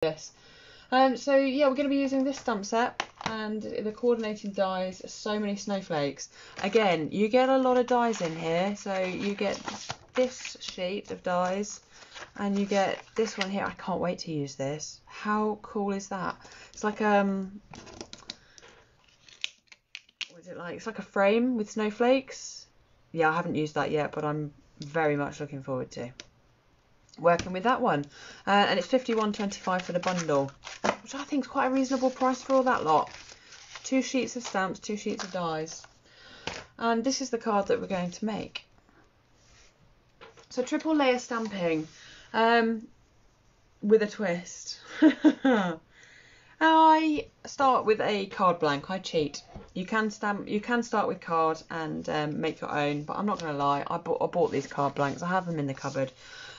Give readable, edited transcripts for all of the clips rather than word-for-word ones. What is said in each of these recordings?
this. So yeah, we're going to be using this stamp set and the coordinating dies. So many snowflakes. Again, you get a lot of dies in here. So you get this sheet of dies and you get this one here. I can't wait to use this. How cool is that? It's like what is it like? It's like a frame with snowflakes. Yeah, I haven't used that yet, but I'm very much looking forward to working with that one. And it's £51.25 for the bundle, which I think is quite a reasonable price for all that lot. 2 sheets of stamps, 2 sheets of dies. And this is the card that we're going to make. So triple layer stamping with a twist. I start with a card blank. I cheat. You can start with card and make your own, but I'm not going to lie, I bought these card blanks. I have them in the cupboard.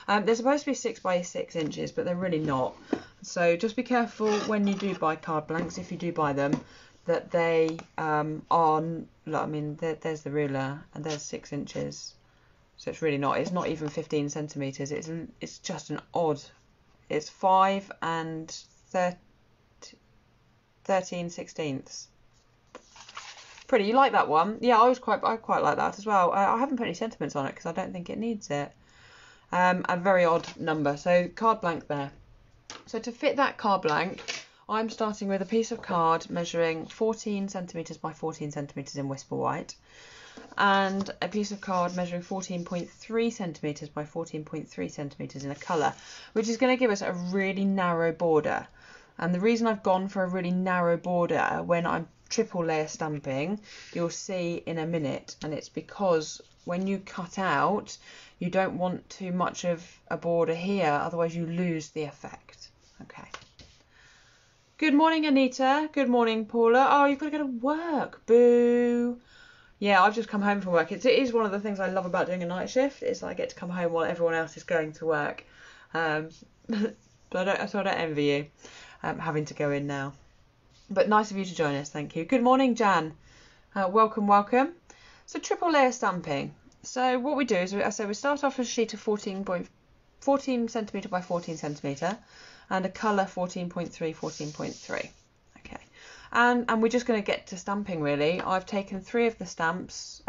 They're supposed to be 6 by 6 inches, but they're really not. So just be careful when you do buy card blanks, if you do buy them, that they are, I mean, there's the ruler and there's 6 inches. So it's really not. It's not even 15 centimetres. It's just an odd. It's 5 and 13/16. Pretty. You like that one? Yeah, I quite like that as well. I haven't put any sentiments on it because I don't think it needs it. A very odd number. So card blank there. So to fit that card blank, I'm starting with a piece of card measuring 14 centimetres by 14 centimetres in Whisper White, and a piece of card measuring 14.3 centimetres by 14.3 centimetres in a colour, which is going to give us a really narrow border. And the reason I've gone for a really narrow border when I'm triple layer stamping, you'll see in a minute, and it's because when you cut out, you don't want too much of a border here, otherwise you lose the effect. Okay. Good morning, Anita. Good morning, Paula. Oh, you've got to go to work. Boo. Yeah, I've just come home from work. It is one of the things I love about doing a night shift, is I get to come home while everyone else is going to work. So I don't envy you having to go in now. But nice of you to join us, thank you. Good morning, Jan. Welcome, welcome. So triple layer stamping. So what we do is, we start off with a sheet of 14 centimetre by 14 centimetre and a colour 14.3, 14.3. Okay, and we're just going to get to stamping really. I've taken 3 of the stamps,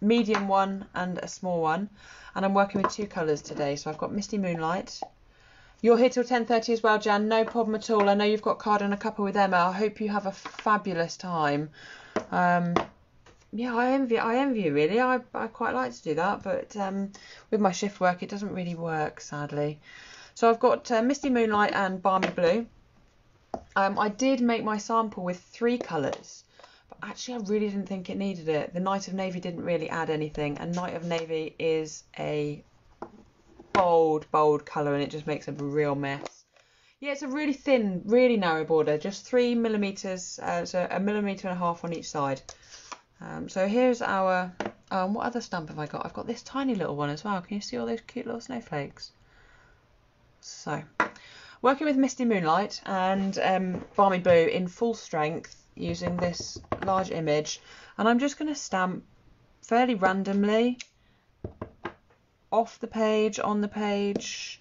medium one and a small one, and I'm working with 2 colours today. So I've got Misty Moonlight. You're here till 10:30 as well, Jan. No problem at all. I know you've got card and a cuppa with Emma. I hope you have a fabulous time. Yeah, I envy you really. I quite like to do that, but with my shift work, it doesn't really work, sadly. So I've got Misty Moonlight and Balmy Blue. I did make my sample with 3 colours, but actually I really didn't think it needed it. The Night of Navy didn't really add anything, and Night of Navy is a bold colour, and it just makes a real mess. Yeah, it's a really thin, really narrow border, just 3 millimetres, so 1.5 millimetre on each side. So here's our, what other stamp have I got? I've got this tiny little one as well. Can you see all those cute little snowflakes? So, working with Misty Moonlight and Balmy Blue in full strength using this large image. And I'm just going to stamp fairly randomly off the page, on the page.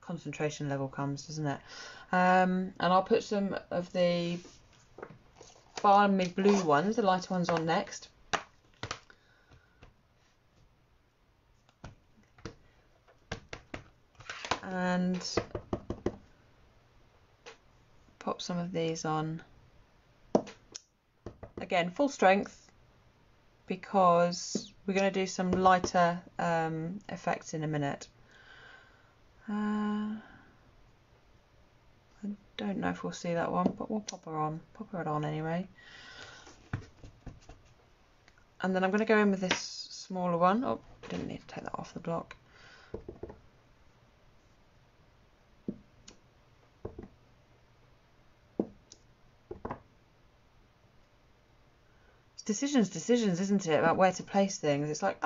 Concentration level comes, doesn't it? And I'll put some of the Balmy Blue ones, the lighter ones, on next. And pop some of these on. Again, full strength, because we're going to do some lighter effects in a minute. I don't know if we'll see that one, but we'll pop her on anyway. And then I'm going to go in with this smaller one. Oh, didn't need to take that off the block. It's decisions, isn't it, about where to place things? It's like,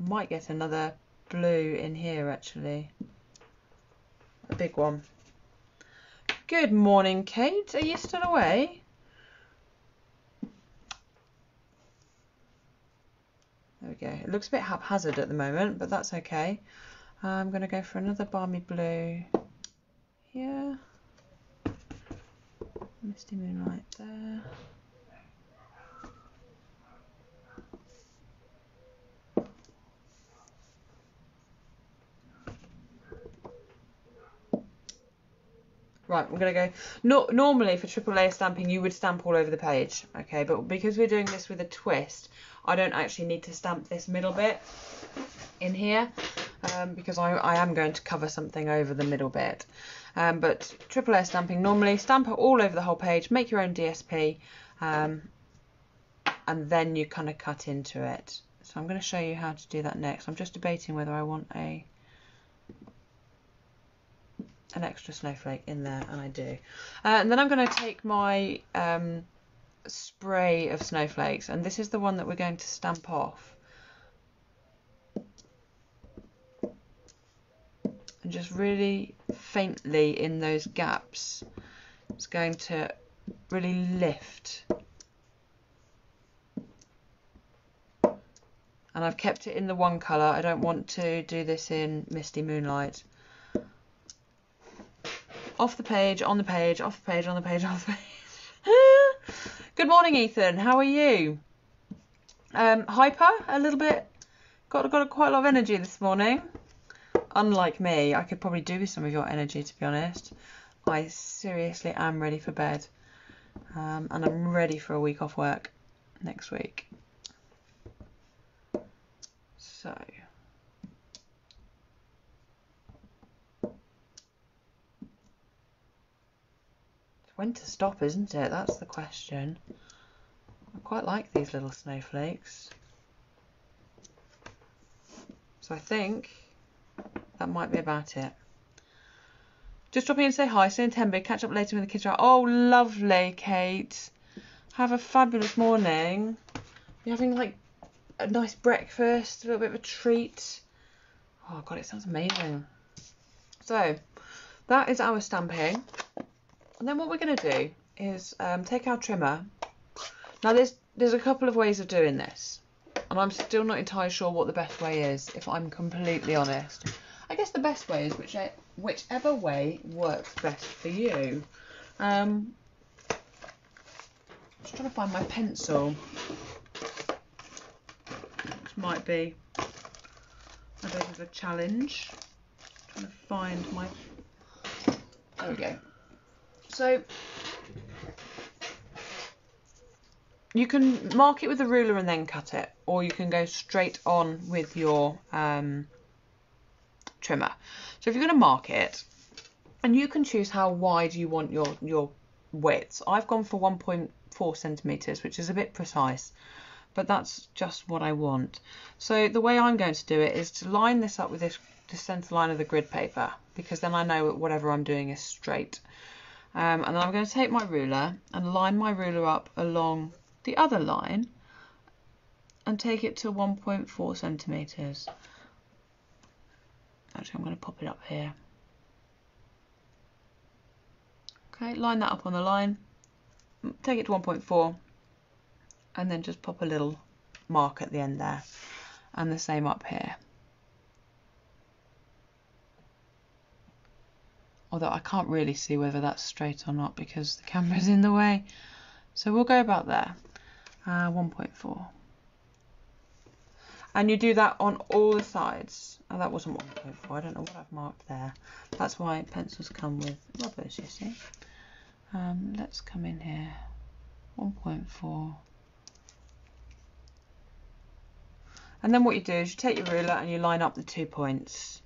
might get another blue in here actually. A big one. Good morning, Kate. Are you still away? There we go. It looks a bit haphazard at the moment, but that's okay. I'm going to go for another balmy blue here. Misty Moonlight there. Right, we're going to go... normally for triple layer stamping you would stamp all over the page, okay, but because we're doing this with a twist, I don't actually need to stamp this middle bit in here, because I am going to cover something over the middle bit. But triple layer stamping, normally stamp it all over the whole page, make your own DSP, and then you kind of cut into it. So I'm going to show you how to do that next. I'm just debating whether I want an extra snowflake in there, and I do. And then I'm going to take my spray of snowflakes, and this is the one that we're going to stamp off. And just really faintly in those gaps, it's going to really lift. And I've kept it in the one colour. I don't want to do this in Misty Moonlight. Off the page, on the page, off the page, on the page, off the page. Good morning, Ethan. How are you? Hyper, a little bit. Got quite a lot of energy this morning. Unlike me, I could probably do with some of your energy, to be honest. I seriously am ready for bed. And I'm ready for a week off work next week. So... when to stop, isn't it? That's the question. I quite like these little snowflakes. So I think that might be about it. Just drop in and say hi. See you in Tenby. Catch up later when the kids are out. Oh, lovely, Kate. Have a fabulous morning. You're having like a nice breakfast, a little bit of a treat. Oh, God, it sounds amazing. So that is our stamping. And then what we're going to do is take our trimmer. Now there's a couple of ways of doing this, and I'm still not entirely sure what the best way is, if I'm completely honest. I guess the best way is whichever way works best for you. Just trying to find my pencil, which might be a bit of a challenge. Trying to find my... there we go. So you can mark it with a ruler and then cut it, or you can go straight on with your trimmer. So if you're going to mark it, and you can choose how wide you want your width. I've gone for 1.4 centimeters, which is a bit precise, but that's just what I want. So the way I'm going to do it is to line this up with the center line of the grid paper, because then I know that whatever I'm doing is straight. And then I'm going to take my ruler and line my ruler up along the other line and take it to 1.4 centimeters. Actually, I'm going to pop it up here. Okay, line that up on the line, take it to 1.4, and then just pop a little mark at the end there, and the same up here. Although I can't really see whether that's straight or not because the camera's in the way. So we'll go about there, 1.4. And you do that on all the sides. Oh, that wasn't 1.4, I don't know what I've marked there. That's why pencils come with rubbers, you see. Let's come in here, 1.4. And then what you do is you take your ruler and you line up the 2 points.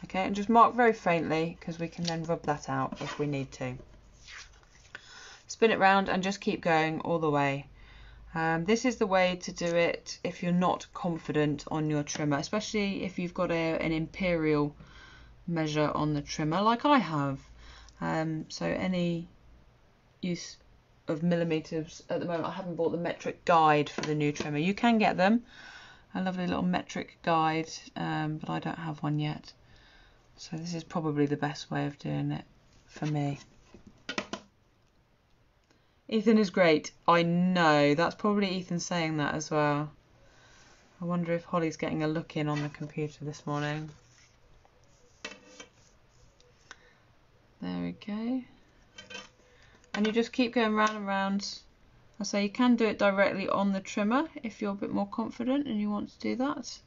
Okay, and just mark very faintly because we can then rub that out if we need to. Spin it round and just keep going all the way. This is the way to do it if you're not confident on your trimmer, especially if you've got an imperial measure on the trimmer like I have. So any use of millimeters at the moment. I haven't bought the metric guide for the new trimmer. You can get them, a lovely little metric guide, but I don't have one yet. So this is probably the best way of doing it for me. Ethan is great. I know, that's probably Ethan saying that as well. I wonder if Holly's getting a look in on the computer this morning. There we go. And you just keep going round and round. I say you can do it directly on the trimmer if you're a bit more confident and you want to do that.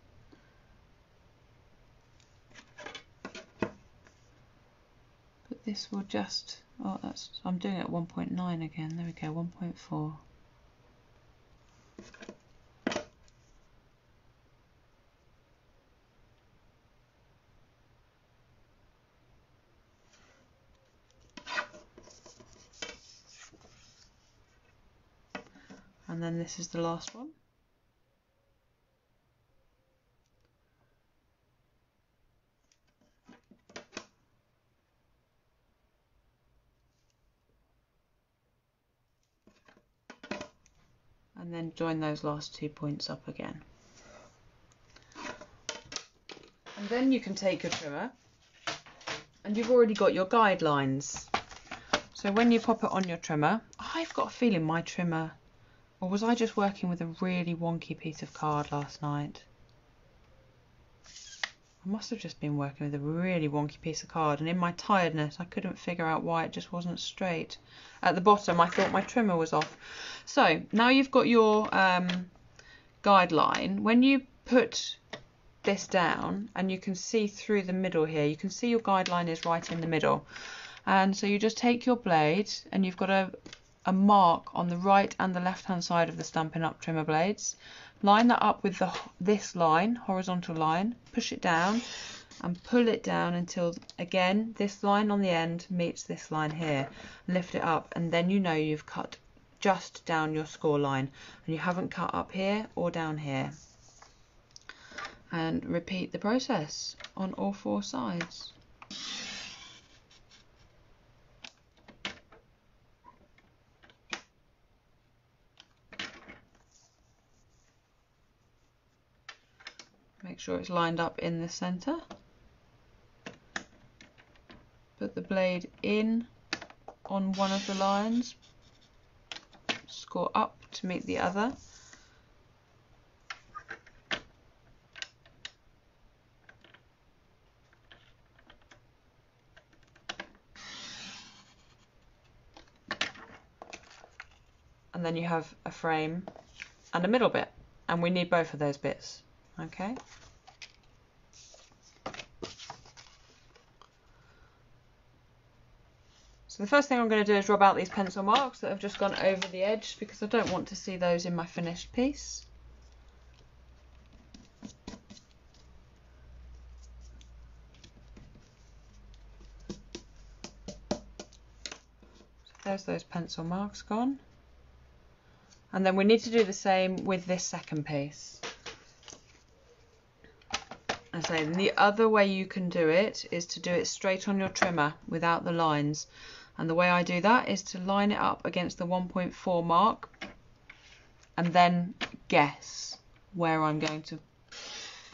But this will just, oh, that's, I'm doing it at 1.9 again. There we go, 1.4. And then this is the last one. And then join those last 2 points up again. And then you can take your trimmer and you've already got your guidelines. So when you pop it on your trimmer, I've got a feeling my trimmer, or was I just working with a really wonky piece of card last night? I must have just been working with a really wonky piece of card, and in my tiredness I couldn't figure out why it just wasn't straight. At the bottom I thought my trimmer was off. So now you've got your guideline. When you put this down, and you can see through the middle here, you can see your guideline is right in the middle. And so you just take your blade, and you've got a mark on the right and the left hand side of the Stampin' Up! Trimmer blades. Line that up with this line, horizontal line, push it down and pull it down until, again, this line on the end meets this line here. Lift it up, and then you know you've cut just down your score line and you haven't cut up here or down here. And repeat the process on all 4 sides. Make sure it's lined up in the center. Put the blade in on one of the lines, score up to meet the other. And then you have a frame and a middle bit, and we need both of those bits. Okay. So the first thing I'm going to do is rub out these pencil marks that have just gone over the edge, because I don't want to see those in my finished piece. So there's those pencil marks gone. And then we need to do the same with this second piece. And so the other way you can do it is to do it straight on your trimmer without the lines. And the way I do that is to line it up against the 1.4 mark and then guess where I'm going to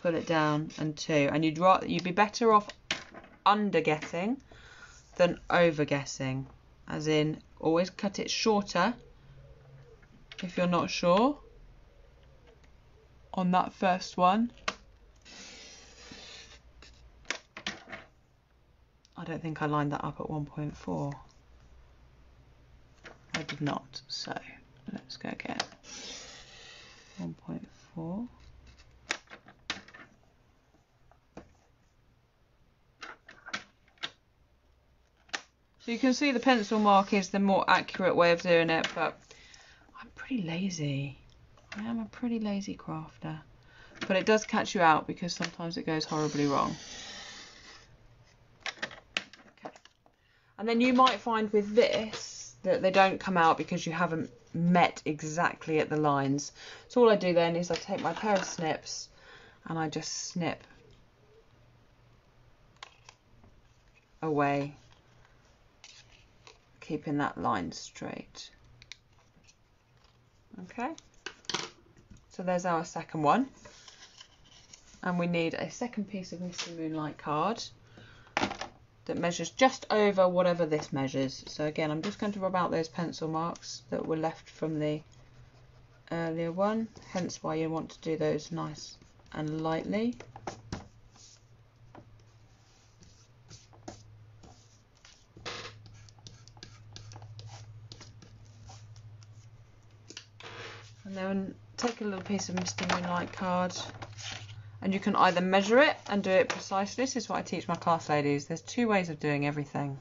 put it down and to. And you'd be better off under guessing than over guessing, as in always cut it shorter if you're not sure on that first one. I don't think I lined that up at 1.4. I did not, so let's go again. 1.4. So you can see the pencil mark is the more accurate way of doing it, but I'm pretty lazy. I am a pretty lazy crafter. But it does catch you out because sometimes it goes horribly wrong. Okay. And then you might find with this that they don't come out because you haven't met exactly at the lines. So all I do then is I take my pair of snips and I just snip away, keeping that line straight. Okay, so there's our second one. And we need a second piece of Misty Moonlight card that measures just over whatever this measures. So again, I'm just going to rub out those pencil marks that were left from the earlier one, hence why you want to do those nice and lightly. And then take a little piece of Misty Moonlight card, and you can either measure it and do it precisely. This is what I teach my class ladies. There's two ways of doing everything.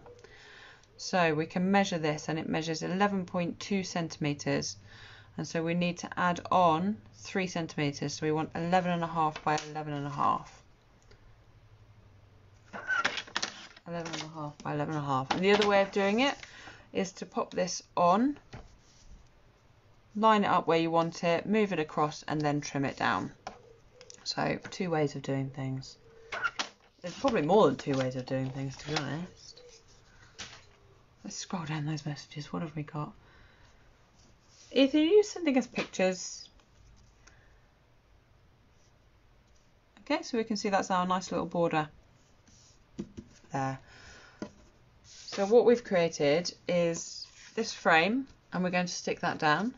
So we can measure this, and it measures 11.2 centimetres. And so we need to add on 3 centimetres. So we want 11.5 by 11.5. 11.5 by 11.5. And the other way of doing it is to pop this on, line it up where you want it, move it across, and then trim it down. So two ways of doing things. There's probably more than two ways of doing things, to be honest. Let's scroll down those messages. What have we got? Ethan, are you sending us pictures? Okay, so we can see that's our nice little border there. So what we've created is this frame, and we're going to stick that down.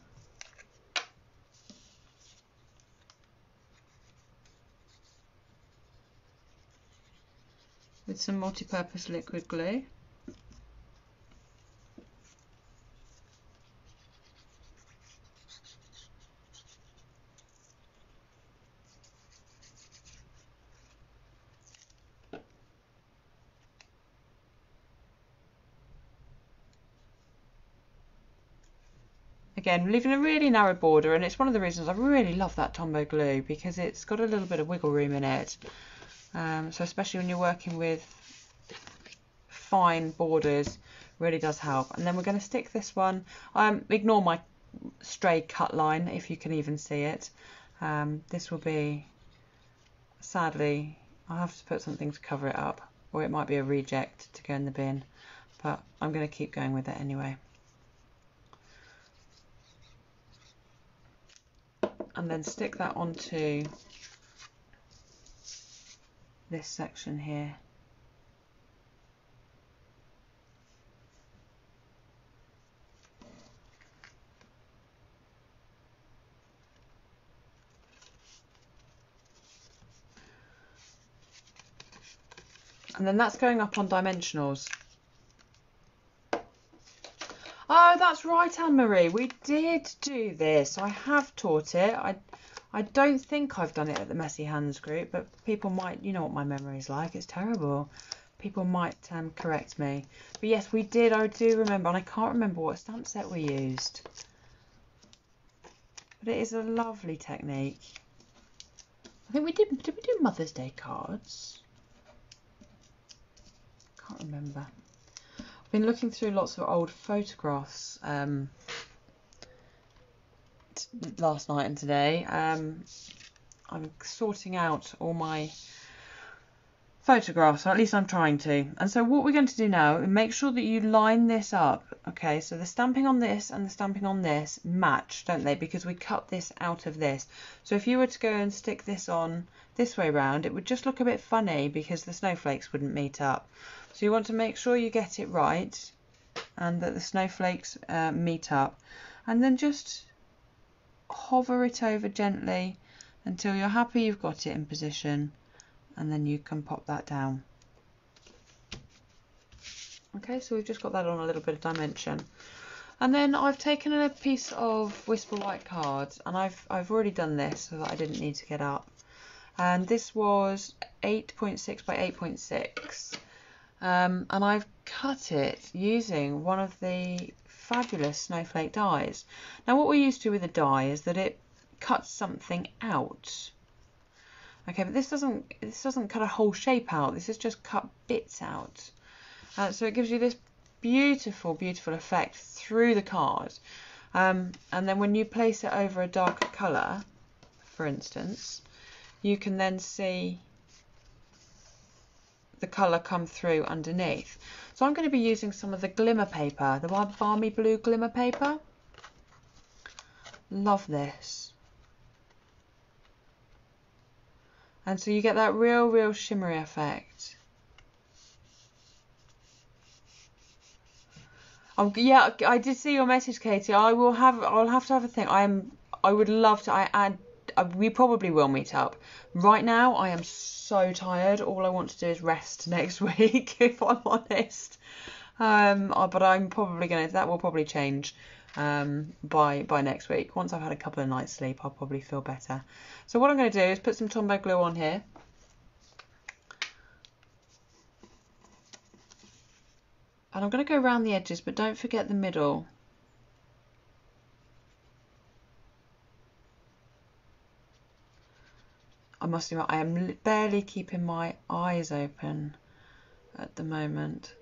With some multi-purpose liquid glue. Again, leaving a really narrow border, and it's one of the reasons I really love that Tombow glue, because it's got a little bit of wiggle room in it. So especially when you're working with fine borders, really does help. And then we're going to stick this one, ignore my stray cut line if you can even see it. This will be, sadly, I'll have to put something to cover it up, or it might be a reject to go in the bin, but I'm going to keep going with it anyway. And then stick that onto this section here. And then that's going up on dimensionals. Oh, that's right, Anne-Marie. We did do this. I have taught it. I don't think I've done it at the Messy Hands group, but people might, you know what my memory is like. It's terrible. People might correct me. But yes, we did. I do remember, and I can't remember what stamp set we used. But it is a lovely technique. I think we did we do Mother's Day cards? Can't remember. I've been looking through lots of old photographs last night and today. I'm sorting out all my photographs, or at least I'm trying to. And so what we're going to do now is make sure that you line this up. Okay, so the stamping on this and the stamping on this match, don't they? Because we cut this out of this. So if you were to go and stick this on this way round, it would just look a bit funny because the snowflakes wouldn't meet up. So you want to make sure you get it right and that the snowflakes meet up, and then just hover it over gently until you're happy you've got it in position, and then you can pop that down. Okay, so we've just got that on a little bit of dimension. And then I've taken a piece of Whisper White card, and I've already done this so that I didn't need to get up. And this was 8.6 by 8.6. And I've cut it using one of the fabulous snowflake dies. Now what we're used to with a die is that it cuts something out. Okay, but this doesn't cut a whole shape out. This is just cut bits out. So it gives you this beautiful, beautiful effect through the card. And then when you place it over a darker colour, for instance, you can then see the colour come through underneath. So I'm going to be using some of the glimmer paper, the Balmy Blue glimmer paper. Love this. And so you get that real shimmery effect. Yeah, I did see your message, Katie. I'll have to have a think. I would love to. We probably will meet up. Right now, I am so tired. All I want to do is rest next week, if I'm honest. But I'm probably that will probably change by next week. Once I've had a couple of nights sleep, I'll probably feel better. So what I'm going to do is put some Tombow glue on here. And I'm going to go around the edges, but don't forget the middle. I must admit, I am barely keeping my eyes open at the moment.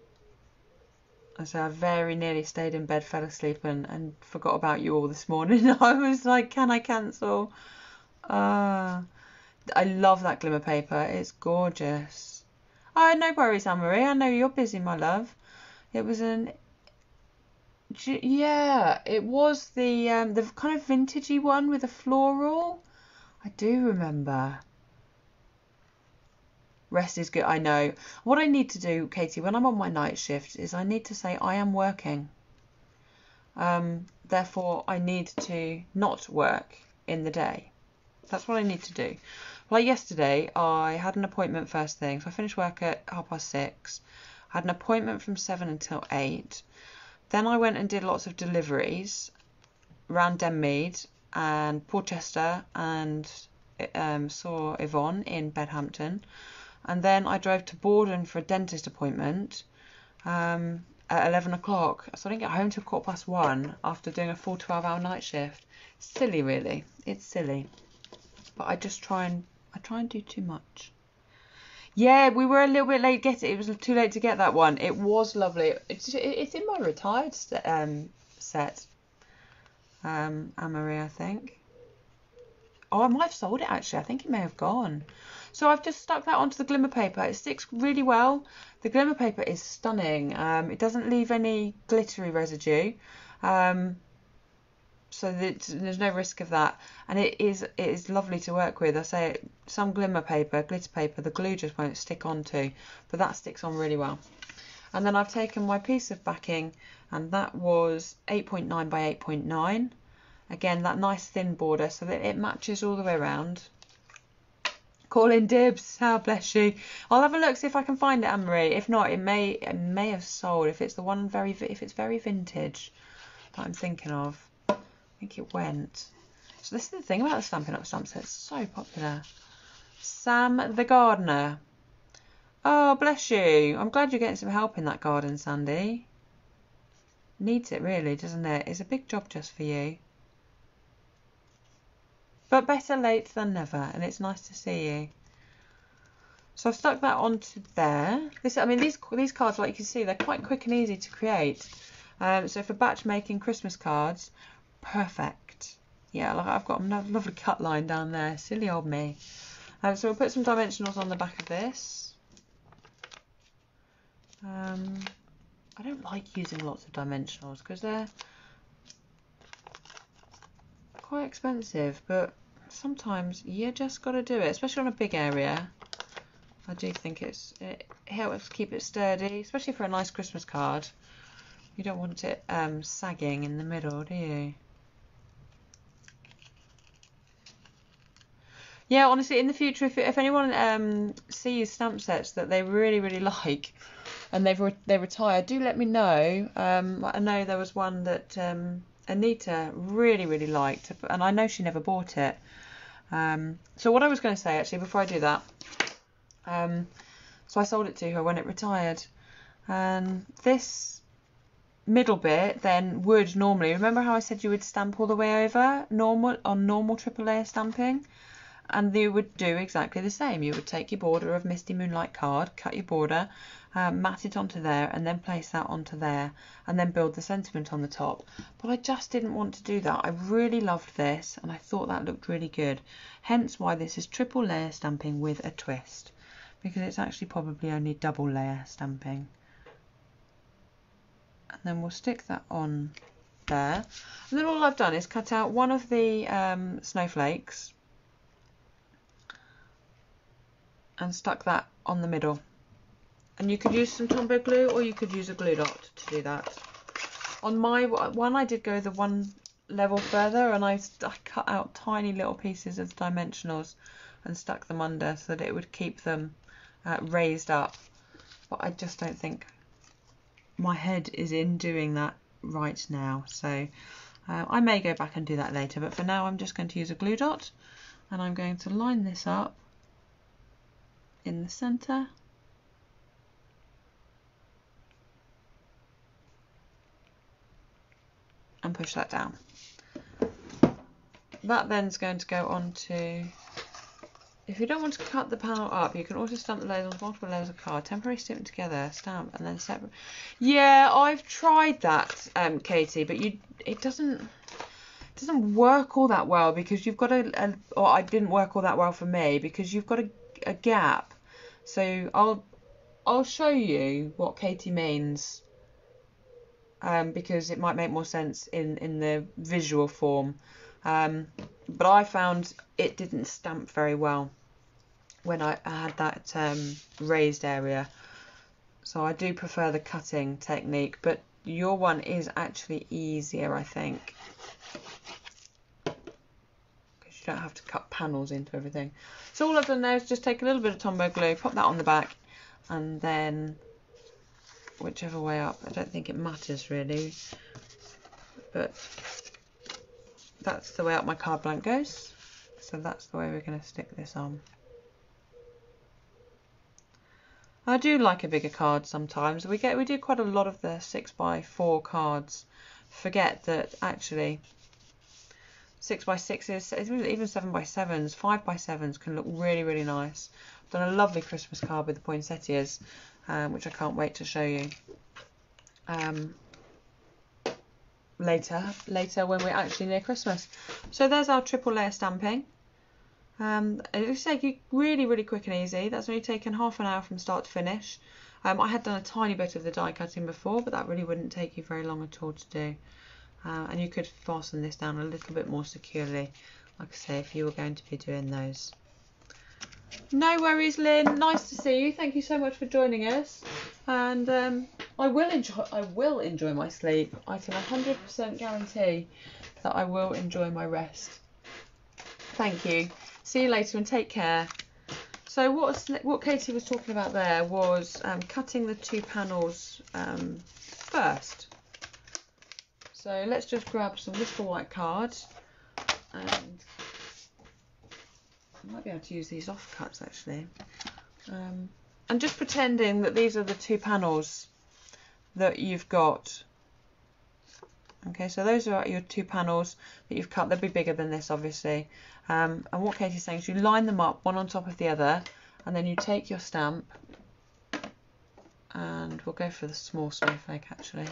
And so I very nearly stayed in bed, fell asleep, and forgot about you all this morning. I was like, can I cancel? I love that glimmer paper. It's gorgeous. Oh, no worries, Anne-Marie. I know you're busy, my love. It was yeah, it was the kind of vintagey one with a floral. I do remember. Rest is good, I know. What I need to do, Katie, when I'm on my night shift is I need to say I am working. Therefore, I need to not work in the day. That's what I need to do. Like yesterday, I had an appointment first thing. So I finished work at 6:30. I had an appointment from 7 until 8. Then I went and did lots of deliveries around Denmead and Portchester and saw Yvonne in Bedhampton. And then I drove to Borden for a dentist appointment at 11 o'clock. So I didn't get home till 1:15 after doing a full 12-hour night shift. Silly, really. It's silly. But I try and do too much. Yeah, we were a little bit late getting it. It was too late to get that one. It was lovely. It's in my retired set, Anne-Marie, I think. Oh, I might have sold it actually. I think it may have gone. So I've just stuck that onto the glimmer paper. It sticks really well. The glimmer paper is stunning. It doesn't leave any glittery residue. So there's no risk of that, and it is lovely to work with. I say some glitter paper, the glue just won't stick onto, but that sticks on really well. And then I've taken my piece of backing, and that was 8.9 by 8.9. Again, that nice thin border so that it matches all the way around. Call in dibs. How bless you. I'll have a look, see if I can find it, Anne-Marie. If not, it may have sold. If it's the one if it's very vintage that I'm thinking of. I think it went. So this is the thing about the Stampin' Up stamp set. It's so popular. Sam the Gardener. Oh, bless you. I'm glad you're getting some help in that garden, Sandy. Needs it really, doesn't it? It's a big job just for you. But better late than never, and it's nice to see you. So I've stuck that onto there. These cards, like you can see, they're quite quick and easy to create. So for batch making Christmas cards, perfect. Yeah, like I've got a lovely cut line down there. Silly old me. So we'll put some dimensionals on the back of this. I don't like using lots of dimensionals because they're quite expensive, but sometimes you just got to do it, especially on a big area. I do think it helps keep it sturdy, especially for a nice Christmas card. You don't want it sagging in the middle, do you? Yeah, honestly, in the future, if anyone sees stamp sets that they really like and they retire, do let me know. I know there was one that Anita really liked, and I know she never bought it. So what I was going to say actually before I do that, so I sold it to her when it retired, and this middle bit then would normally, remember how I said you would stamp all the way over normal triple layer stamping, and you would do exactly the same. You would take your border of Misty Moonlight card, cut your border, mat it onto there, and then place that onto there, and then build the sentiment on the top. But I just didn't want to do that. I really loved this, and I thought that looked really good. Hence why this is triple layer stamping with a twist, because it's actually probably only double layer stamping. And then we'll stick that on there. And then all I've done is cut out one of the snowflakes and stuck that on the middle. And you could use some Tombow glue, or you could use a glue dot to do that. On my one, I did go the one level further, and I cut out tiny little pieces of dimensionals and stuck them under so that it would keep them raised up. But I just don't think my head is in doing that right now, so I may go back and do that later, but for now I'm just going to use a glue dot, and I'm going to line this up in the center. And push that down. That then is going to go on to, if you don't want to cut the panel up, you can also stamp the layers on multiple layers of card, temporarily stick them together, stamp, and then separate. Yeah, I've tried that, Katie, but it doesn't work all that well, because you've got or it didn't work all that well for me, because you've got a gap. So I'll show you what Katie means. Because it might make more sense in the visual form. But I found it didn't stamp very well when I had that raised area. So I do prefer the cutting technique, but your one is actually easier, I think. Because you don't have to cut panels into everything. So all I've done now is just take a little bit of Tombow glue, pop that on the back, and then whichever way up. I don't think it matters really, but that's the way up my card blank goes, so that's the way we're going to stick this on. I do like a bigger card sometimes. We do quite a lot of the 6x4 cards. Forget that actually 6x6s, even 7x7s, 5x7s can look really, really nice. I've done a lovely Christmas card with the poinsettias, which I can't wait to show you later when we're actually near Christmas. So there's our triple layer stamping. It looks like really, really quick and easy. That's only taken half an hour from start to finish. I had done a tiny bit of the die cutting before, but that really wouldn't take you very long at all to do. And you could fasten this down a little bit more securely, like I say, if you were going to be doing those. No worries, Lynn. Nice to see you. Thank you so much for joining us. And I will enjoy my sleep. I can 100% guarantee that I will enjoy my rest. Thank you. See you later and take care. So what Katie was talking about there was cutting the two panels first. So let's just grab some Whisper White cards, and I might be able to use these offcuts actually. And just pretending that these are the two panels that you've got. Okay, so those are your two panels that you've cut. They'll be bigger than this, obviously. And what Katie's saying is you line them up one on top of the other, and then you take your stamp, and we'll go for the small snowflake actually.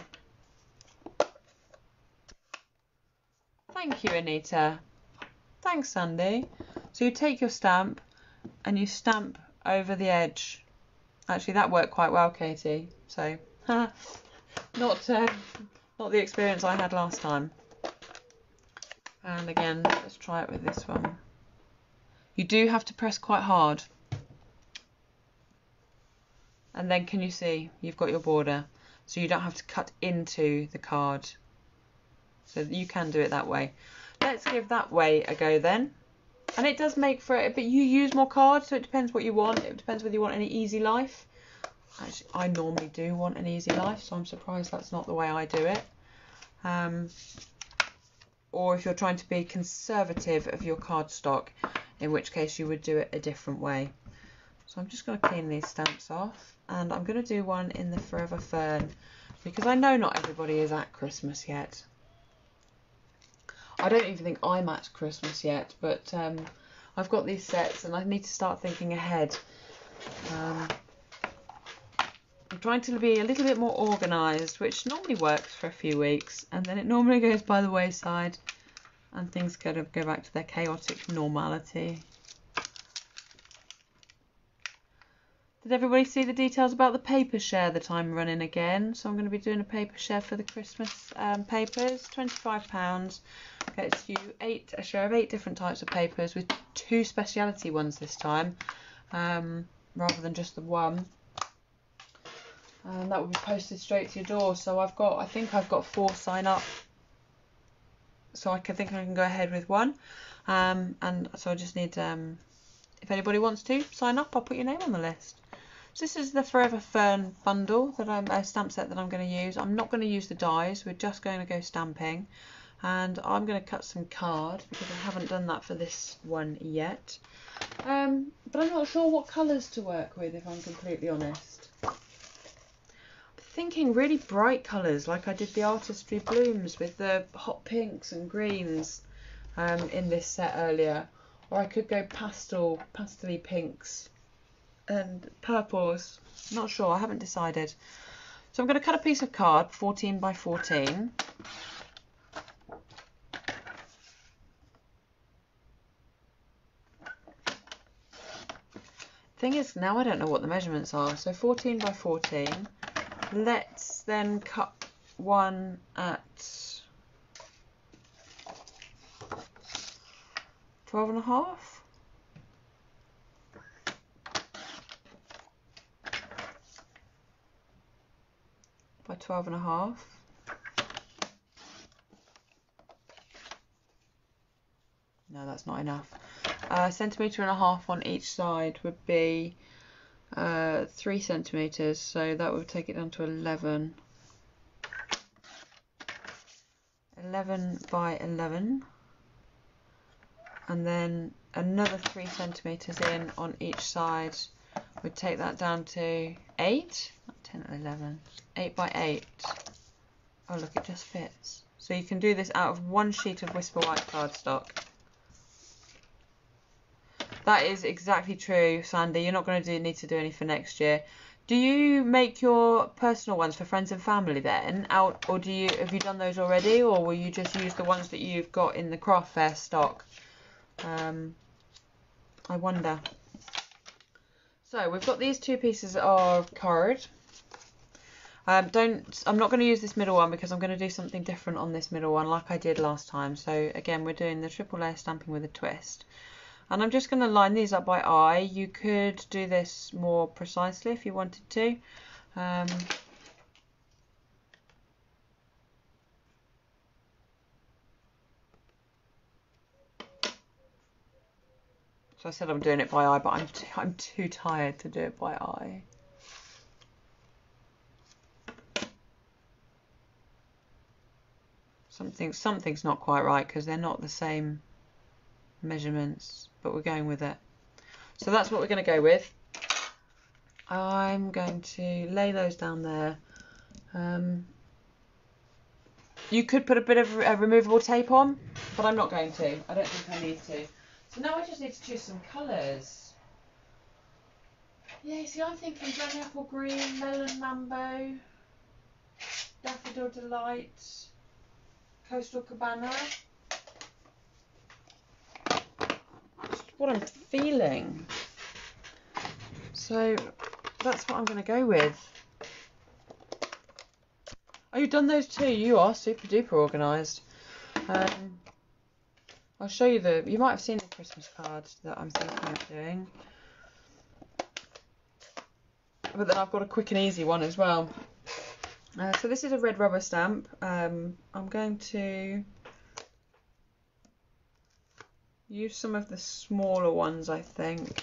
Thank you, Anita. Thanks, Sandy. So you take your stamp and you stamp over the edge. Actually, that worked quite well, Katie. So, not the experience I had last time. And again, let's try it with this one. You do have to press quite hard. And then can you see you've got your border, so you don't have to cut into the card. So you can do it that way. Let's give that way a go then. And it does make for it, but you use more cards, so it depends what you want. It depends whether you want any easy life. Actually, I normally do want an easy life, so I'm surprised that's not the way I do it. Or if you're trying to be conservative of your cardstock, in which case you would do it a different way. So I'm just going to clean these stamps off, and I'm going to do one in the Forever Fern, because I know not everybody is at Christmas yet. I don't even think I'm at Christmas yet, but I've got these sets and I need to start thinking ahead. I'm trying to be a little bit more organised, which normally works for a few weeks, and then it normally goes by the wayside and things kind of go back to their chaotic normality. Did everybody see the details about the paper share that I'm running again? So I'm going to be doing a paper share for the Christmas papers. £25 gets you a share of 8 different types of papers with 2 speciality ones this time, rather than just the one. And that will be posted straight to your door. So I think I've got 4 sign up. So I think I can go ahead with one. And so I just need, if anybody wants to sign up, I'll put your name on the list. So this is the Forever Fern bundle that a stamp set that I'm going to use. I'm not going to use the dies. We're just going to go stamping, and I'm going to cut some card because I haven't done that for this one yet. But I'm not sure what colours to work with, if I'm completely honest. I'm thinking really bright colours, like I did the Artistry Blooms with the hot pinks and greens in this set earlier, or I could go pastel-y pinks and purples. Not sure, I haven't decided. So I'm going to cut a piece of card 14 by 14. Thing is, now I don't know what the measurements are. So 14 by 14. Let's then cut one at 12.5. By 12.5. No, that's not enough. 1.5 centimetres on each side would be 3 centimetres, so that would take it down to 11. 11 by 11. And then another 3 centimetres in on each side would take that down to 8. Not 10 and 11. 8 by 8. Oh look, it just fits. So you can do this out of one sheet of Whisper White cardstock. That is exactly true, Sandy. You're not going to need to do any for next year. Do you make your personal ones for friends and family then out, or have you done those already, or will you just use the ones that you've got in the craft fair stock? I wonder. So we've got these 2 pieces of card. I'm not going to use this middle one because I'm going to do something different on this middle one like I did last time. So again, we're doing the triple layer stamping with a twist. And I'm just going to line these up by eye. You could do this more precisely if you wanted to. So I said I'm doing it by eye, but I'm too tired to do it by eye. Something's not quite right because they're not the same measurements, but we're going with it. So that's what we're going to go with. I'm going to lay those down there. You could put a bit of removable tape on, but I'm not going to. I don't think I need to. So now I just need to choose some colours. Yeah, see, I'm thinking Johnny Apple Green, Melon Mambo, Daffodil Delight, Coastal Cabana. Just what I'm feeling. So that's what I'm going to go with. Oh, you've done those too. You are super duper organised. I'll show you you might have seen the Christmas cards that I'm thinking of doing. But then I've got a quick and easy one as well. So this is a red rubber stamp. I'm going to use some of the smaller ones, I think.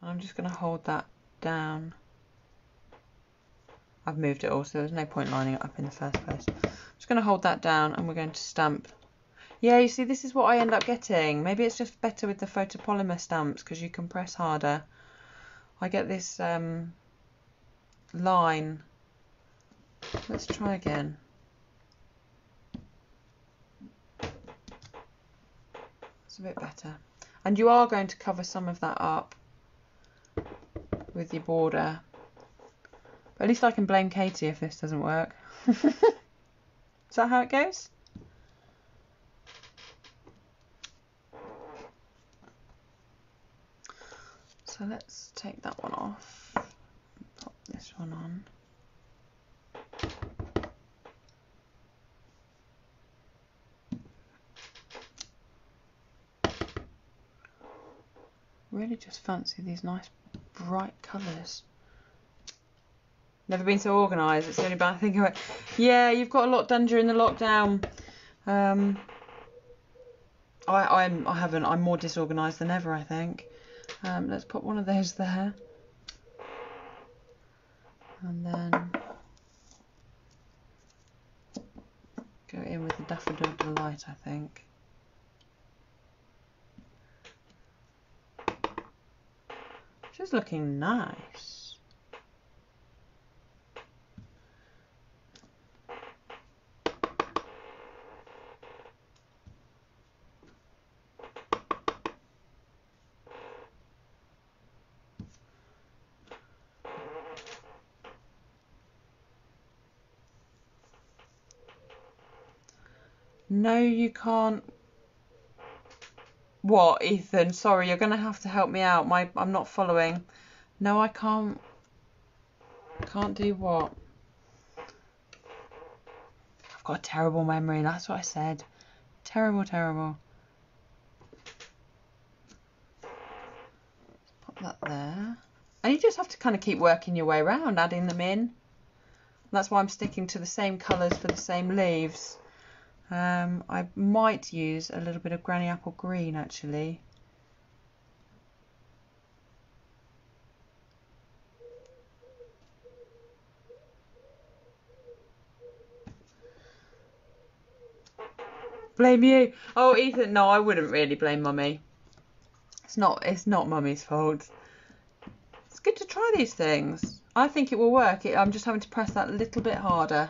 I'm just going to hold that down. I've moved it all, so there's no point lining it up in the first place. I'm just going to hold that down and we're going to stamp. Yeah, you see, this is what I end up getting. Maybe it's just better with the photopolymer stamps because you can press harder. I get this line. Let's try again. It's a bit better. And you are going to cover some of that up with your border. But at least I can blame Katie if this doesn't work. Is that how it goes? So let's take that one off, pop this one on. Really just fancy these nice bright colours. Never been so organised, it's the only bad thing about it. Yeah, you've got a lot done during the lockdown. I'm more disorganised than ever, I think. Let's put one of those there. And then go in with the Daffodil Delight, I think. Just looking nice. No, you can't. What, Ethan? Sorry, you're going to have to help me out. I'm not following. No, I can't. Can't do what? I've got a terrible memory. That's what I said. Terrible, terrible. Pop that there. And you just have to kind of keep working your way around, adding them in. That's why I'm sticking to the same colours for the same leaves. I might use a little bit of Granny Apple Green actually. Blame you. Oh, Ethan, no, I wouldn't really blame Mummy. It's not Mummy's fault. It's good to try these things. I think it will work. I'm just having to press that a little bit harder.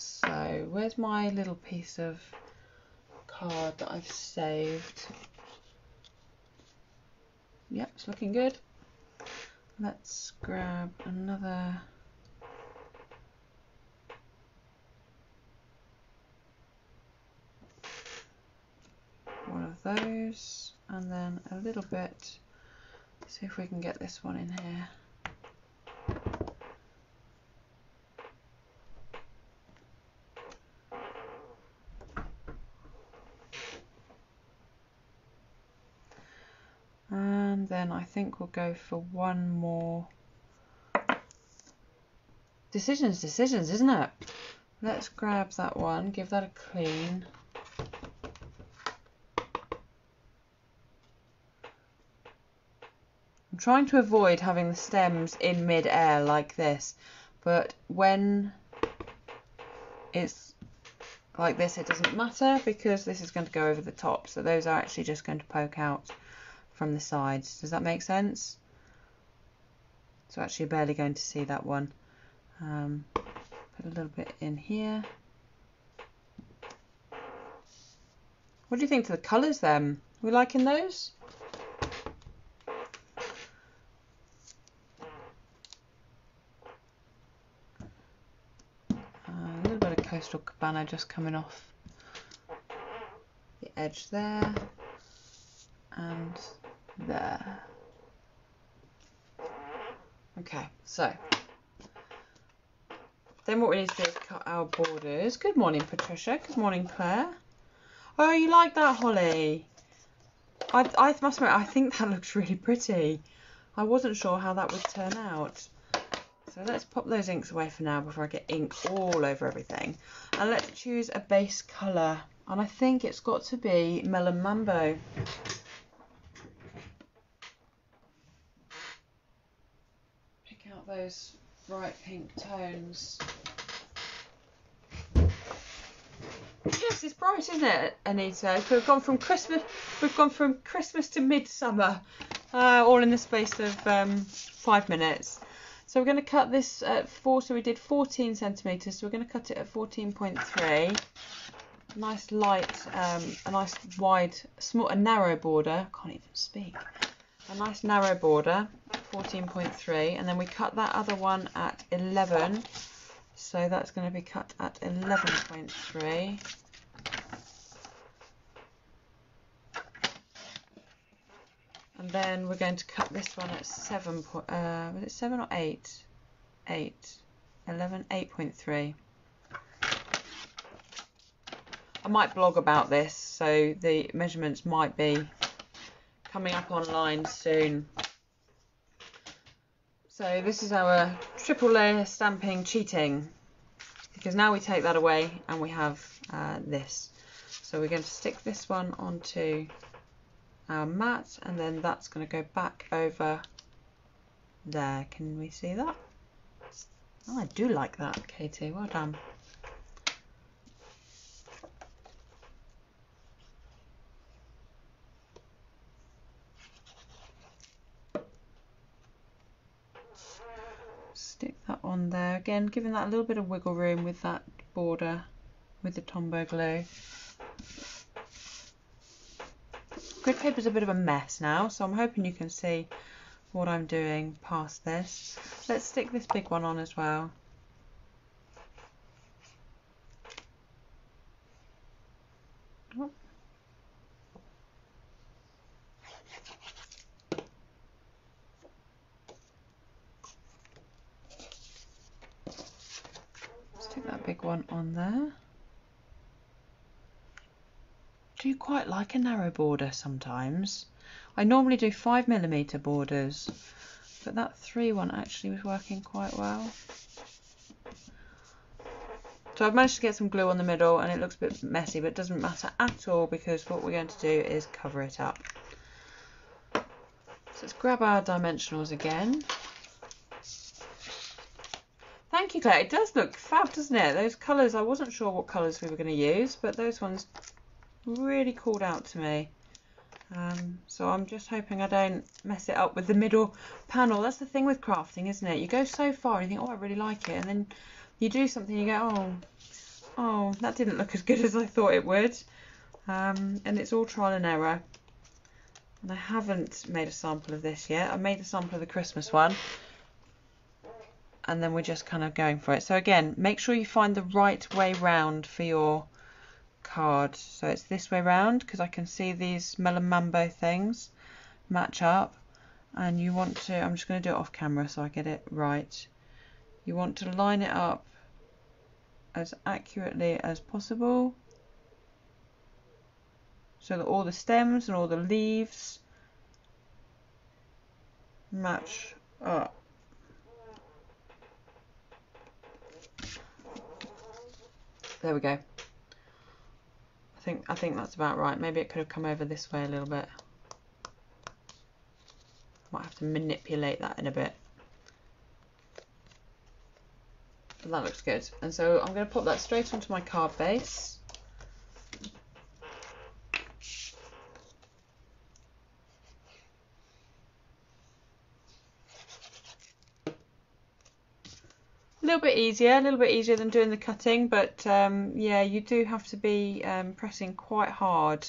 So, where's my little piece of card that I've saved? Yep, it's looking good. Let's grab another one of those, and then a little bit, see if we can get this one in here. And then I think we'll go for one more. Decisions, isn't it? Let's grab that one, give that a clean. I'm trying to avoid having the stems in mid-air like this, but when it's like this it doesn't matter because this is going to go over the top, so those are actually just going to poke out from the sides. Does that make sense? So actually you're barely going to see that one. Put a little bit in here. What do you think to the colours then? Are we liking those? A little bit of Coastal Cabana just coming off the edge there and there. Okay, so then what we need to do is cut our borders. Good morning, Patricia. Good morning, Claire. Oh, you like that, Holly? I must admit, I think that looks really pretty. I wasn't sure how that would turn out. So let's pop those inks away for now before I get ink all over everything. And let's choose a base colour. And I think it's got to be Melon Mambo. Pick out those bright pink tones. Yes, it's bright, isn't it, Anita? We've gone from Christmas to midsummer, all in the space of 5 minutes. So we're going to cut this at 4, so we did 14 centimetres, so we're going to cut it at 14.3. Nice light, a nice wide, a narrow border, can't even speak. A nice narrow border, 14.3, and then we cut that other one at 11, so that's going to be cut at 11.3. And then we're going to cut this one at 7, was it 7 or 8? 8, 11, 8.3. I might blog about this, so the measurements might be coming up online soon. So this is our triple layer stamping cheating, because now we take that away and we have this. So we're going to stick this one onto our mat, and then that's going to go back over there. Can we see that? Oh, I do like that, Katie, well done. Stick that on there again, giving that a little bit of wiggle room with that border with the Tombow glue. Grid paper's a bit of a mess now, so I'm hoping you can see what I'm doing past this. Let's stick this big one on as well. Oh. Stick that big one on there. Do you quite like a narrow border sometimes? I normally do 5mm borders, but that 3 one actually was working quite well. So I've managed to get some glue on the middle, and it looks a bit messy, but it doesn't matter at all, because what we're going to do is cover it up. So let's grab our dimensionals again. Thank you, Claire. It does look fab, doesn't it? Those colours, I wasn't sure what colours we were going to use, but those ones really called out to me. So I'm just hoping I don't mess it up with the middle panel. That's the thing with crafting, isn't it? You go so far and you think, oh, I really like it, and then you do something and you go, oh, that didn't look as good as I thought it would. And it's all trial and error. And I haven't made a sample of this yet. I made a sample of the Christmas one, and then we're just kind of going for it. So again, make sure you find the right way round for your card. So it's this way round, because I can see these Melon Mambo things match up, and you want to, I'm just going to do it off camera so I get it right. You want to line it up as accurately as possible, so that all the stems and all the leaves match up. There we go. I think that's about right. Maybe it could have come over this way a little bit. Might have to manipulate that in a bit. But that looks good. And so I'm going to pop that straight onto my card base. A little bit easier than doing the cutting, but yeah, you do have to be pressing quite hard,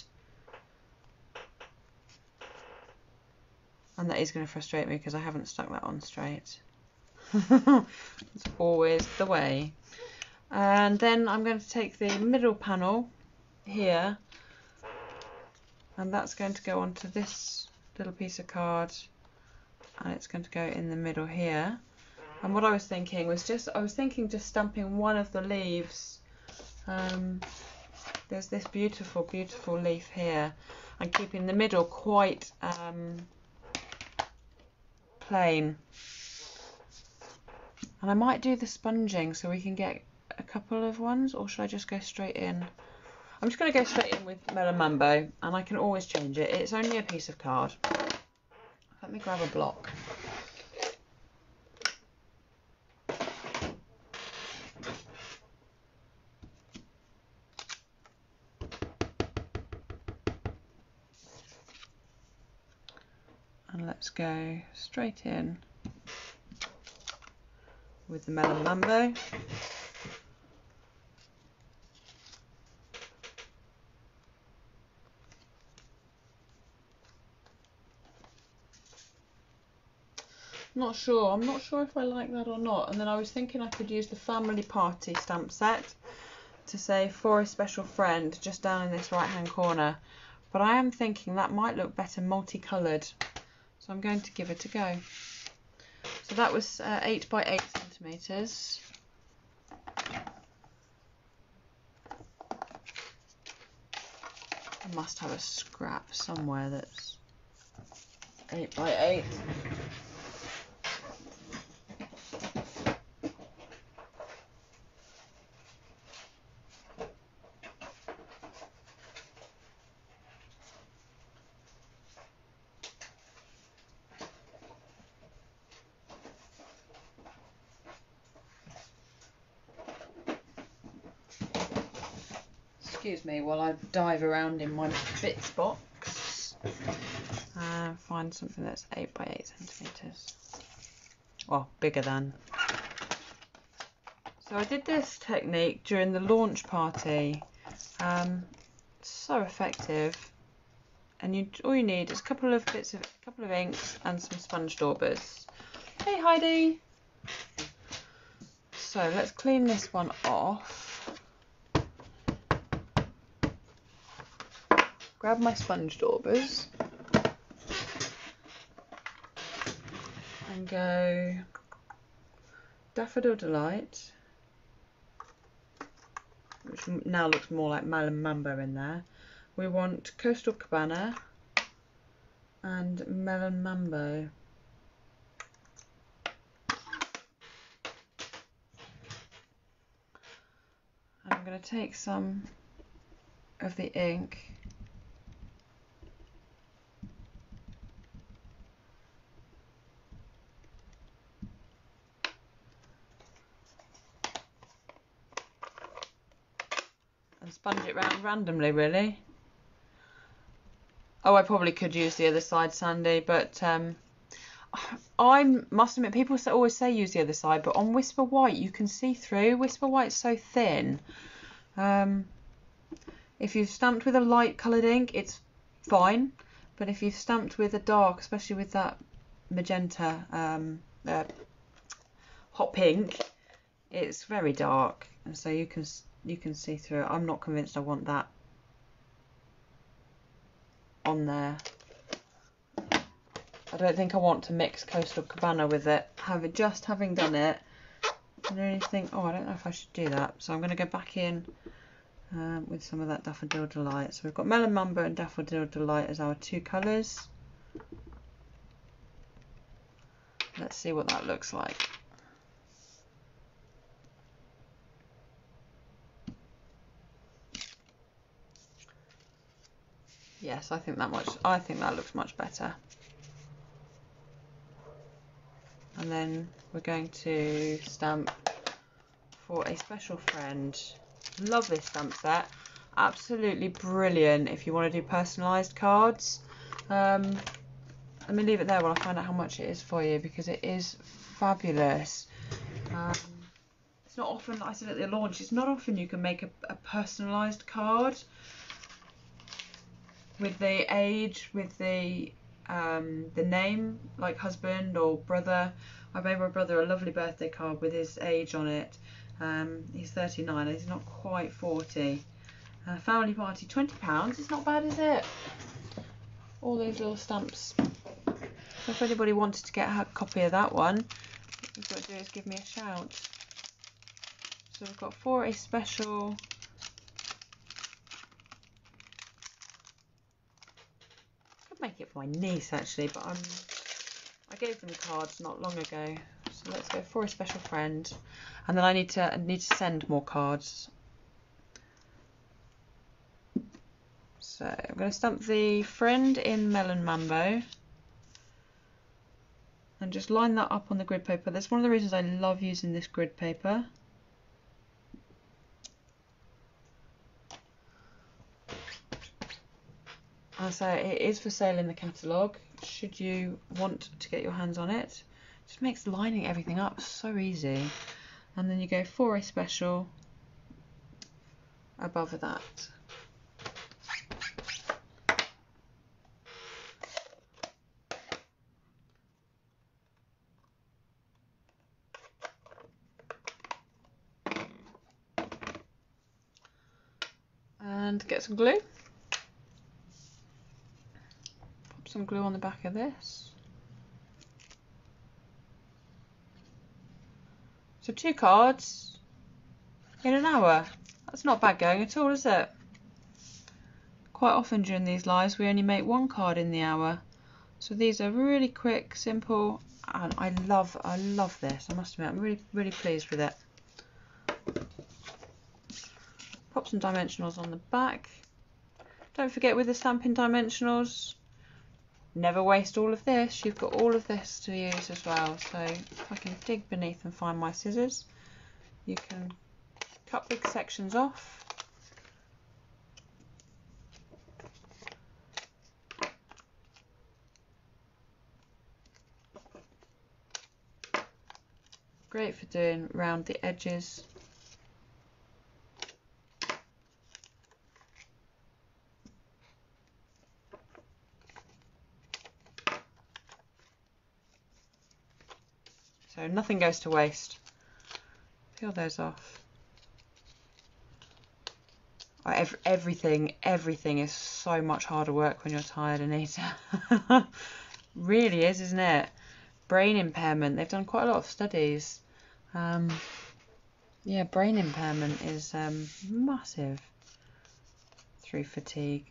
and that is going to frustrate me because I haven't stuck that on straight. It's always the way. And then I'm going to take the middle panel here, and that's going to go onto this little piece of card, and it's going to go in the middle here. And what I was thinking was just stamping one of the leaves. There's this beautiful, beautiful leaf here, and keeping the middle quite plain. And I might do the sponging so we can get a couple of ones, or should I just go straight in? I'm just going to go straight in with Melon Mambo, and I can always change it. It's only a piece of card. Let me grab a block. And let's go straight in. with the Melon Mambo. I'm not sure if I like that or not. And then I was thinking I could use the Family Party stamp set to say for a special friend just down in this right hand corner. But I am thinking that might look better multicoloured. So I'm going to give it a go. So that was 8 by 8 centimetres. I must have a scrap somewhere that's 8 by 8. Excuse me while I dive around in my bits box and find something that's 8 by 8 centimetres. Well, bigger than. So I did this technique during the launch party. So effective. And all you need is a couple of inks and some sponge daubers. Hey Heidi. So let's clean this one off. Grab my sponge daubers and go Daffodil Delight, which now looks more like Melon Mambo in there. We want Coastal Cabana and Melon Mambo. And I'm going to take some of the ink and sponge it round randomly, really. Oh, I probably could use the other side, Sandy, but I must admit, people always say use the other side, but on Whisper White you can see through. Whisper White's so thin. If you've stamped with a light coloured ink, it's fine, but if you've stamped with a dark, especially with that magenta, hot pink, it's very dark, and so you can see through it. I'm not convinced I want that on there. I don't think I want to mix Coastal Cabana with it. Having done it, I really think, oh, I don't know if I should do that. So I'm going to go back in with some of that Daffodil Delight. So we've got Melon Mambo and Daffodil Delight as our two colours. Let's see what that looks like. Yes, I think that looks much better. And then we're going to stamp for a special friend. Love this stamp set. Absolutely brilliant if you want to do personalised cards. Let me leave it there while I find out how much it is for you, because it is fabulous. It's not often, I said at the launch, it's not often you can make a personalised card with the age, with the name, like husband or brother. I made my brother a lovely birthday card with his age on it. He's 39, he's not quite 40. Family Party, £20. It's not bad, is it? All those little stamps. So if anybody wanted to get a copy of that one, what you've got to do is give me a shout. So we've got for a special. Make it for my niece actually, but I gave them cards not long ago, so let's go for a special friend, and then I need to send more cards. So I'm going to stamp the friend in Melon Mambo and just line that up on the grid paper. That's one of the reasons I love using this grid paper. So it is for sale in the catalogue, should you want to get your hands on it. Just makes lining everything up so easy. And then you go for a special above that. And get some glue. Pop some glue on the back of this. So 2 cards in an hour. That's not bad going at all, is it? Quite often during these lives we only make 1 card in the hour. So these are really quick, simple, and I love this. I must admit, I'm really pleased with it. Pop some dimensionals on the back. Don't forget with the stamping dimensionals, never waste all of this. You've got all of this to use as well. So if I can dig beneath and find my scissors, you can cut big sections off. Great for doing round the edges. So nothing goes to waste. Peel those off. Everything is so much harder work when you're tired, Anita. Really is, isn't it? Brain impairment. They've done quite a lot of studies. Yeah, brain impairment is massive through fatigue.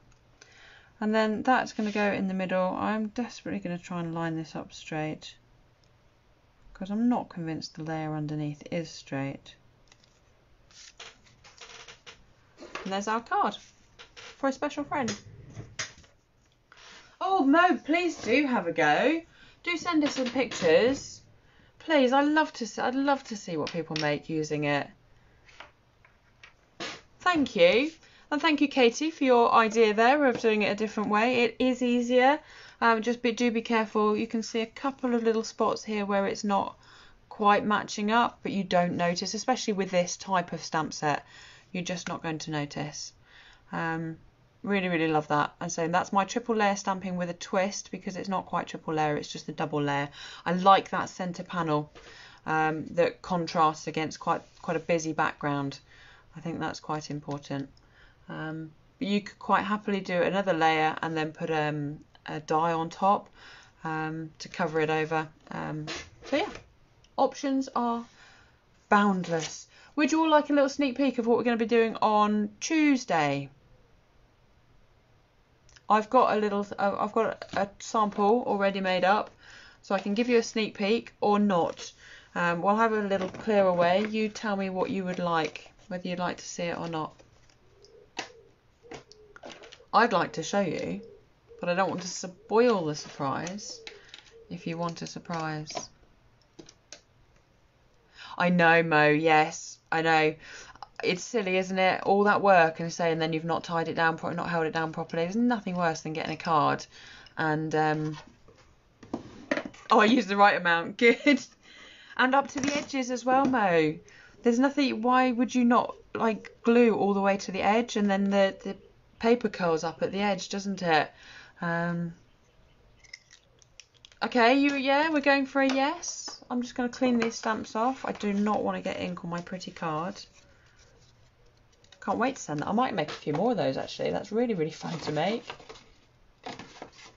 And then that's going to go in the middle. I'm desperately going to try and line this up straight, because I'm not convinced the layer underneath is straight. And there's our card for a special friend. Oh, Mo, please do have a go. Do send us some pictures, please. I'd love to see what people make using it. Thank you, and thank you, Katie, for your idea there of doing it a different way. It is easier. Do be careful. You can see a couple of little spots here where it's not quite matching up, but you don't notice, especially with this type of stamp set. You're just not going to notice. Really love that. And so that's my triple layer stamping with a twist, because it's not quite triple layer, it's just a double layer. I like that center panel that contrasts against quite a busy background. I think that's quite important. But you could quite happily do another layer and then put a die on top to cover it over. So yeah, options are boundless. Would you all like a little sneak peek of what we're going to be doing on Tuesday? I've got a sample already made up, so I can give you a sneak peek or not. We'll have a little clear away. You tell me what you would like, whether you'd like to see it or not. I'd like to show you, but I don't want to spoil the surprise if you want a surprise. I know, Mo, yes, I know. It's silly, isn't it? All that work and then you've not tied it down, not held it down properly. There's nothing worse than getting a card and oh, I used the right amount. Good. And up to the edges as well, Mo. There's nothing. Why would you not like glue all the way to the edge, and then the paper curls up at the edge, doesn't it? Okay, yeah, we're going for a yes. I'm just going to clean these stamps off. I do not want to get ink on my pretty card. Can't wait to send that. I might make a few more of those actually. That's really fun to make.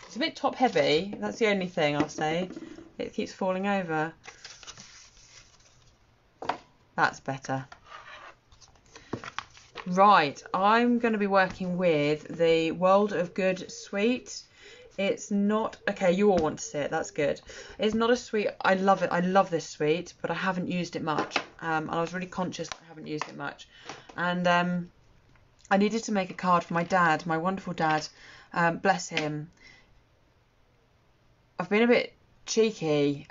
It's a bit top heavy. That's the only thing I'll say. It keeps falling over. That's better. Right, I'm going to be working with the World of Good suite. It's not, okay, you all want to see it, that's good. It's not a suite, I love it, I love this suite, but I haven't used it much. And I was really conscious that I haven't used it much. And I needed to make a card for my dad, my wonderful dad, bless him. I've been a bit cheeky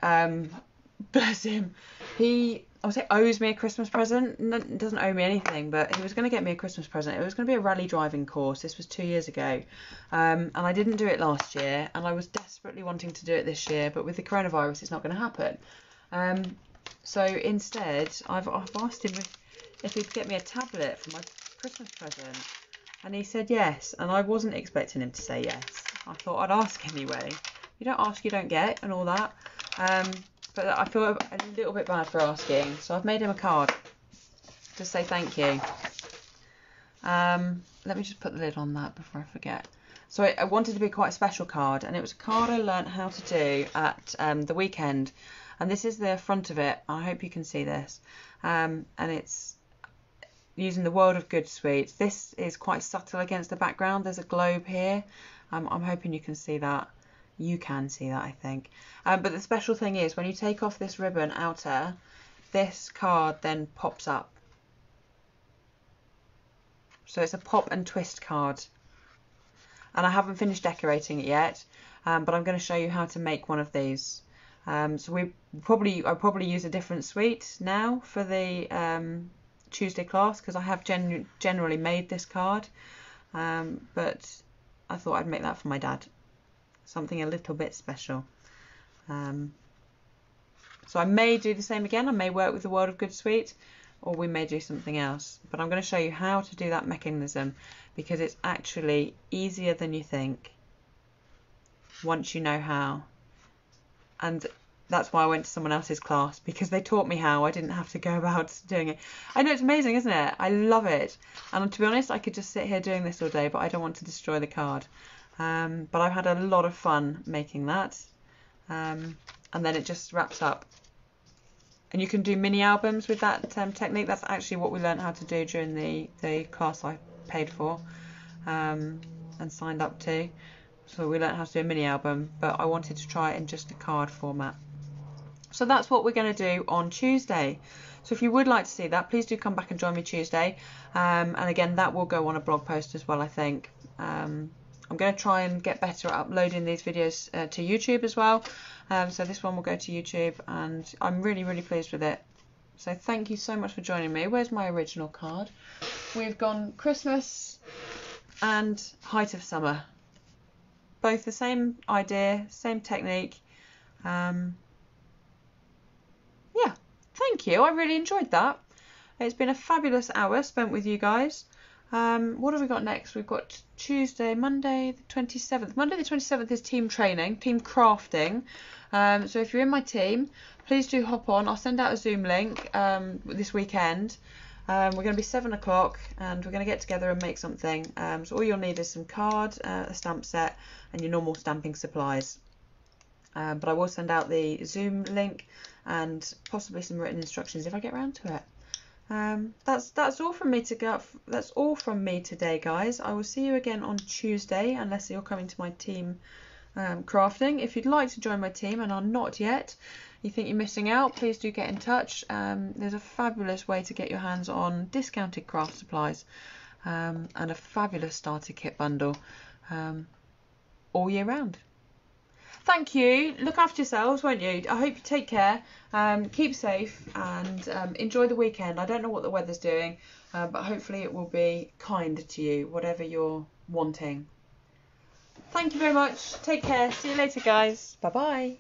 bless him. He, I would say, owes me a Christmas present. No, doesn't owe me anything, but he was going to get me a Christmas present. It was going to be a rally driving course. This was 2 years ago, and I didn't do it last year, and I was desperately wanting to do it this year, but with the coronavirus, it's not going to happen. So instead, I've asked him if he'd get me a tablet for my Christmas present, and he said yes, and I wasn't expecting him to say yes. I thought I'd ask anyway. You don't ask, you don't get, and all that. But I feel a little bit bad for asking, so I've made him a card to say thank you. Let me just put the lid on that before I forget. So I wanted to be quite a special card, and it was a card I learnt how to do at the weekend. And this is the front of it. I hope you can see this. And it's using the World of Good sweets. This is quite subtle against the background. There's a globe here. I'm hoping you can see that. You can see that, I think. But the special thing is, when you take off this ribbon outer, this card then pops up. So it's a pop and twist card. And I haven't finished decorating it yet, but I'm going to show you how to make one of these. So I'll probably use a different suite now for the Tuesday class, because I have generally made this card, but I thought I'd make that for my dad. Something a little bit special. So I may do the same again. I may work with the World of Good suite, or we may do something else. But I'm going to show you how to do that mechanism, because it's actually easier than you think once you know how. And that's why I went to someone else's class, because they taught me how. I didn't have to go about doing it. I know, it's amazing, isn't it? I love it. And to be honest, I could just sit here doing this all day, but I don't want to destroy the card. But I've had a lot of fun making that. And then it just wraps up. And you can do mini albums with that technique. That's actually what we learned how to do during the class I paid for and signed up to. So we learned how to do a mini album, but I wanted to try it in just a card format. So that's what we're going to do on Tuesday. So if you would like to see that, please do come back and join me Tuesday. And again, that will go on a blog post as well, I think. I'm going to try and get better at uploading these videos to YouTube as well. So this one will go to YouTube, and I'm really, really pleased with it. So thank you so much for joining me. Where's my original card? We've gone Christmas and Height of Summer. Both the same idea, same technique. Yeah, thank you. I really enjoyed that. It's been a fabulous hour spent with you guys. What have we got next? We've got Tuesday, Monday the 27th. Monday the 27th is team training, team crafting. So if you're in my team, please do hop on. I'll send out a Zoom link this weekend. We're going to be 7 o'clock, and we're going to get together and make something. So all you'll need is some card, a stamp set, and your normal stamping supplies. But I will send out the Zoom link and possibly some written instructions if I get around to it. That's all from me that's all from me today, guys. I will see you again on Tuesday, unless you're coming to my team crafting. If you'd like to join my team and are not yet, you think you're missing out, please do get in touch. There's a fabulous way to get your hands on discounted craft supplies and a fabulous starter kit bundle all year round. Thank you. Look after yourselves, won't you? I hope you take care, keep safe, and enjoy the weekend. I don't know what the weather's doing, but hopefully it will be kind to you, whatever you're wanting. Thank you very much. Take care. See you later, guys. Bye-bye.